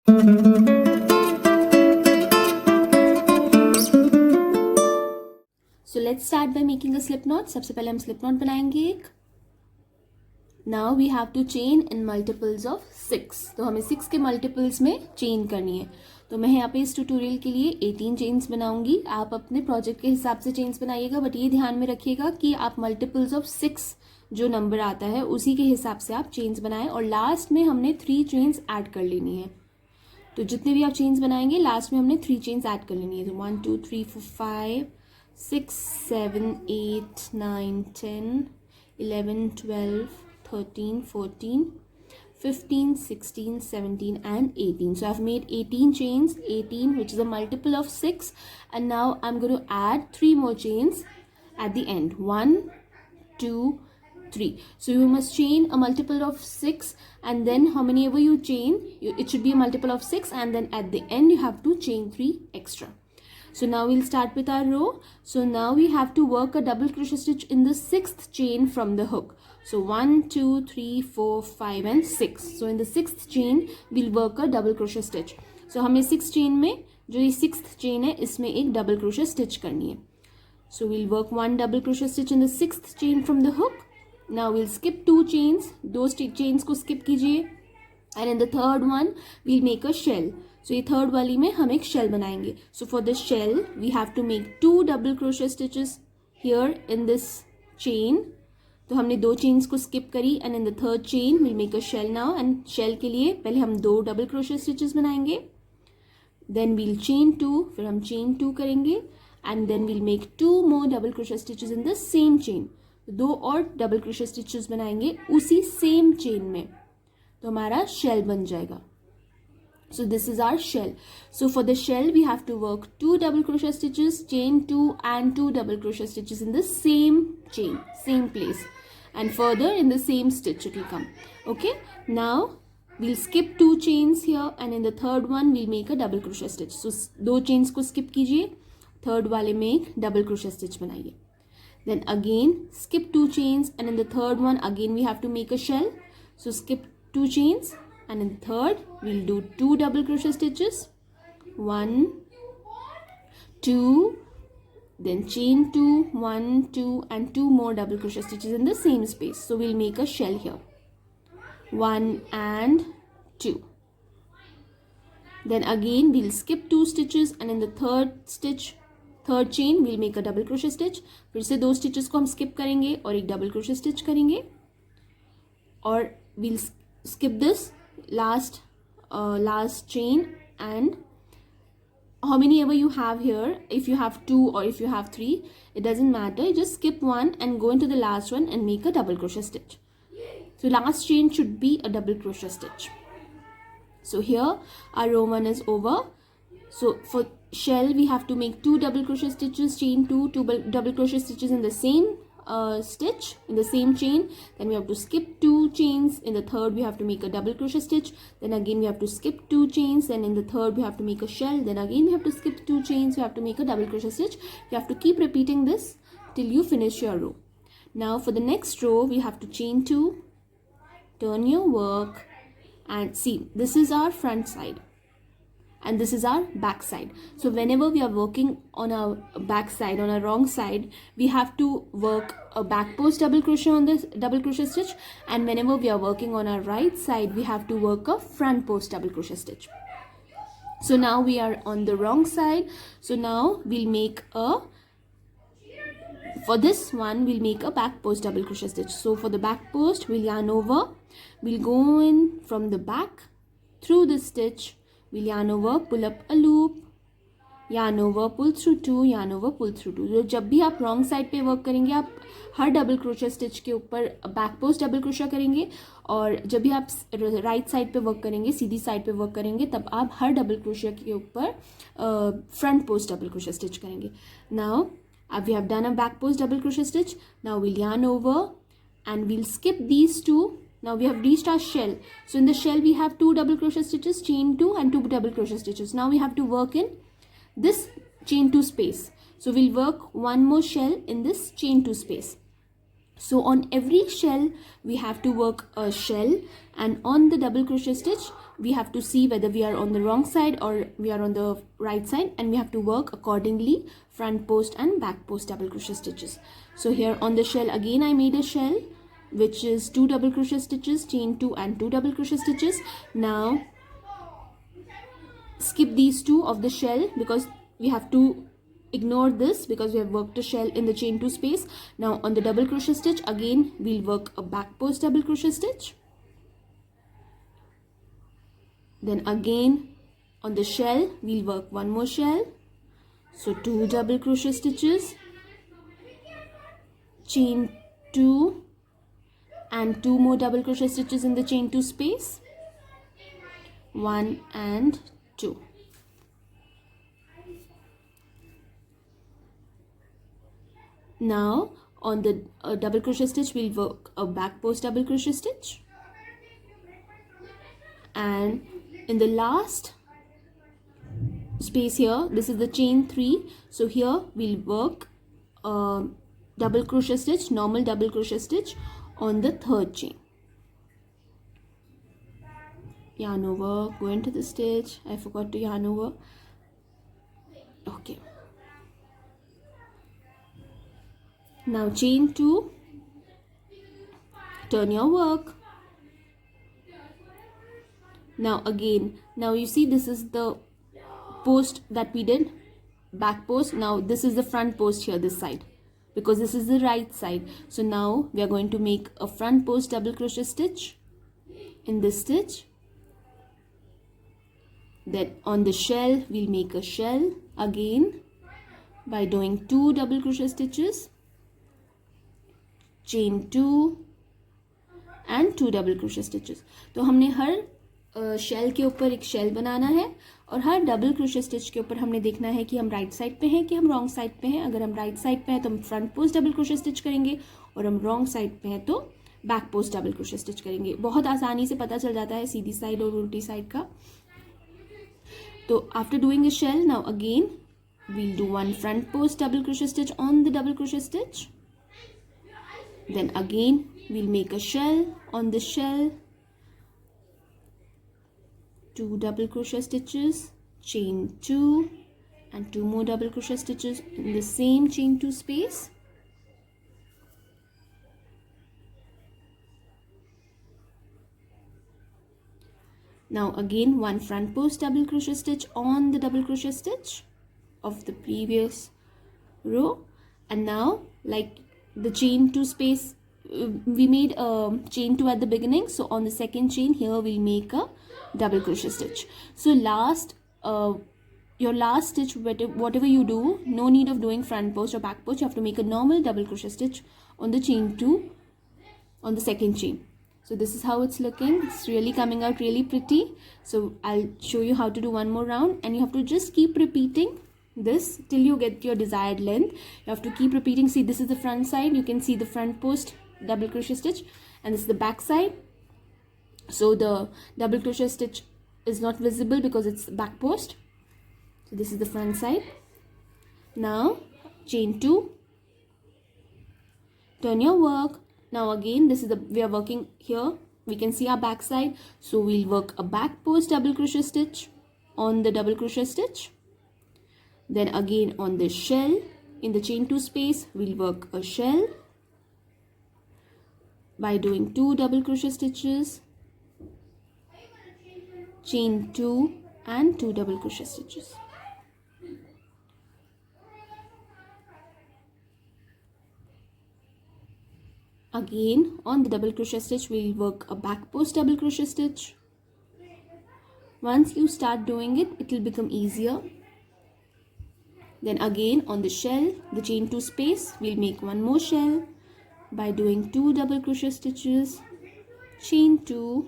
So let's start by making a slip knot. सबसे पहले हम slip knot बनाएंगे एक. Now we have to chain in multiples of 6. तो हमें 6 के multiples में chain करनी है. तो मैं यहाँ पे इस ट्यूटोरियल के लिए 18 चेन्स बनाऊंगी. आप अपने प्रोजेक्ट के हिसाब से चेन्स बनाइएगा, बट ये ध्यान में रखिएगा कि आप मल्टीपल्स ऑफ 6 जो नंबर आता है उसी के हिसाब से आप चेन्स बनाएं. और लास्ट में हमने 3 चेन्स ऐड कर लेनी है. तो जितने भी आप चेन्स बनाएंगे लास्ट में हमने 3 चेन्स ऐड कर लेनी है. तो 1 2 3 4 5 6 7 8 9 10 11 12 13 14 15 16 17 and 18. So I've made 18 chains, 18 which is a multiple of 6, and now I'm going to add 3 more chains at the end. 1 2 3. So you must chain a multiple of 6, and then how many ever you chain, it should be a multiple of 6, and then at the end you have to chain 3 extra. So now we'll start with our row. So now we have to work a double crochet stitch in the 6th chain from the hook. So 1 2 3 4 5 and 6. So in the 6th chain we'll work a double crochet stitch. So हमें 6 chain में जो ये 6th chain है इसमें एक double crochet stitch करनी है. So we'll work 1 double crochet stitch in the 6th chain from the hook. Now we'll skip 2 chains. 2 chains को skip कीजिए, and in the third one we'll make a shell. So ये third वाली में हम एक shell बनाएंगे. So for the shell we have to make 2 double crochet stitches here in this chain. तो हमने 2 chains को skip करी, and in the third chain we'll make a shell now. And shell के लिए पहले हम 2 double crochet stitches बनाएंगे, then we'll chain 2, फिर हम chain 2 करेंगे, and then we'll make 2 more double crochet stitches in the same chain. 2 और double crochet stitches बनाएंगे उसी same chain में, तो हमारा shell बन जाएगा. So this is our shell. So for the shell we have to work 2 double crochet stitches, chain 2 and 2 double crochet stitches in the same chain, same place, and further in the same stitch it will come. Okay, now we'll skip 2 chains here, and in the third one we'll make a double crochet stitch. So 2 chains को skip कीजिए, third वाले में एक double crochet stitch बनाइए. Then again skip 2 chains, and in the third one again we have to make a shell. So skip 2 chains, and in the third we'll do 2 double crochet stitches, 1 2, then chain 2, 1 2, and 2 more double crochet stitches in the same space. So we'll make a shell here, 1 and 2. Then again we'll skip 2 stitches, and in the third chain we'll make a double crochet stitch. फिर से 2 stitches को हम skip करेंगे और एक double crochet stitch करेंगे, और we'll skip this last chain, and how many ever you have here, if you have 2 or if you have 3, it doesn't matter, you just skip one and go into the last one and make a double crochet stitch. So last chain should be a double crochet stitch. So here our row 1 is over. So for shell we have to make 2 double crochet stitches, chain 2 double crochet stitches in the same stitch in the same chain. Then we have to skip 2 chains. In the third we have to make a double crochet stitch. Then again we have to skip 2 chains. Then in the third we have to make a shell. Then again we have to skip 2 chains. We have to make a double crochet stitch. You have to keep repeating this till you finish your row. Now for the next row we have to chain 2, turn your work, and see, this is our front side and this is our back side. So whenever we are working on our back side, on our wrong side, we have to work a back post double crochet on this double crochet stitch, and whenever we are working on our right side we have to work a front post double crochet stitch. So now we are on the wrong side, so now we'll make for this one we'll make a back post double crochet stitch. So for the back post we'll yarn over, we'll go in from the back through the stitch, we'll yarn over, pull up a loop, yarn over, pull through 2, yarn over, pull through 2. तो जब भी आप wrong side पे work करेंगे आप हर double crochet stitch के ऊपर back post double crochet करेंगे, और जब भी आप राइट साइड पे वर्क करेंगे, सीधी साइड पे वर्क करेंगे, तब आप हर डबल क्रोशे के ऊपर front post double crochet stitch करेंगे. Now we have done a back post double crochet stitch. Now we'll yarn over and we'll skip these two. Now we have reached our shell. So in the shell we have 2 double crochet stitches, chain 2 and 2 double crochet stitches. Now we have to work in this chain 2 space. So we'll work one more shell in this chain 2 space. So on every shell we have to work a shell, and on the double crochet stitch we have to see whether we are on the wrong side or we are on the right side, and we have to work accordingly front post and back post double crochet stitches. So here on the shell again I made a shell which is 2 double crochet stitches, chain 2 and 2 double crochet stitches. Now skip these two of the shell because we have to ignore this because we have worked a shell in the chain 2 space. Now on the double crochet stitch again we'll work a back post double crochet stitch, then again on the shell we'll work one more shell, so 2 double crochet stitches, chain 2 and 2 more double crochet stitches in the chain 2 space, 1 and 2. Now on the double crochet stitch we'll work a back post double crochet stitch, and in the last space here this is the chain 3, so here we'll work a double crochet stitch, normal double crochet stitch on the third chain. Yarn over, go into the stitch. I forgot to yarn over. Okay. Now chain 2, turn your work. Now again, now you see this is the post that we did, back post. Now this is the front post here, this side, because this is the right side. So now we are going to make a front post double crochet stitch in this stitch. Then on the shell we'll make a shell again by doing 2 double crochet stitches, chain 2 and 2 double crochet stitches. तो हमने हर shell के ऊपर एक shell बनाना है और हर double crochet stitch के ऊपर हमने देखना है कि हम राइट साइड पे हैं कि हम रॉन्ग साइड पे हैं. अगर हम राइट साइड पे हैं तो हम front post double crochet stitch करेंगे और हम रॉन्ग साइड पे हैं तो back post double crochet stitch करेंगे. बहुत आसानी से पता चल जाता है सीधी साइड और उल्टी साइड का. तो after doing a shell, now again we'll do one front post double crochet stitch on the double crochet stitch. Then again we'll make a shell. On the shell, 2 double crochet stitches, chain 2 and 2 more double crochet stitches in the same chain 2 space. Now again one front post double crochet stitch on the double crochet stitch of the previous row, and now like the chain 2 space, we made a chain 2 at the beginning, so on the second chain here we'll make a double crochet stitch. So last your last stitch, whatever you do, no need of doing front post or back post, you have to make a normal double crochet stitch on the chain 2 on the second chain. So this is how it's looking. It's really coming out really pretty. So I'll show you how to do one more round, and you have to just keep repeating this till you get your desired length. You have to keep repeating. See, this is the front side. You can see the front post double crochet stitch, and this is the back side. So the double crochet stitch is not visible because it's back post. So this is the front side. Now chain 2, turn your work. Now again this is the, we are working here, we can see our back side, so we'll work a back post double crochet stitch on the double crochet stitch. Then again on the shell in the chain 2 space we'll work a shell by doing 2 double crochet stitches, chain 2 and 2 double crochet stitches. Again on the double crochet stitch we'll work a back post double crochet stitch. Once you start doing it, it will become easier. Then again on the shell, the chain 2 space, we'll make one more shell by doing 2 double crochet stitches, chain 2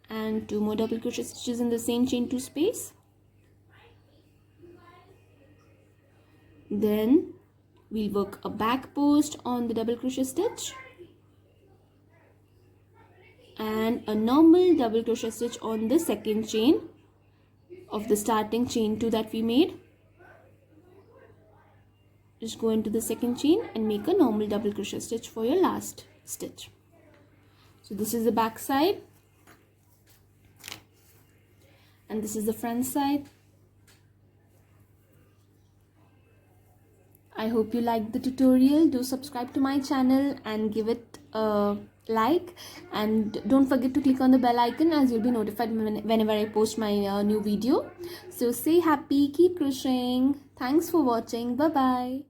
and 2 more double crochet stitches in the same chain 2 space. Then we'll work a back post on the double crochet stitch and a normal double crochet stitch on the second chain of the starting chain 2 that we made. just go into the second chain and make a normal double crochet stitch for your last stitch. So this is the back side and this is the front side. I hope you liked the tutorial. Do subscribe to my channel and give it a like, and don't forget to click on the bell icon as you'll be notified whenever I post my new video. So stay happy, keep crocheting. Thanks for watching. Bye bye.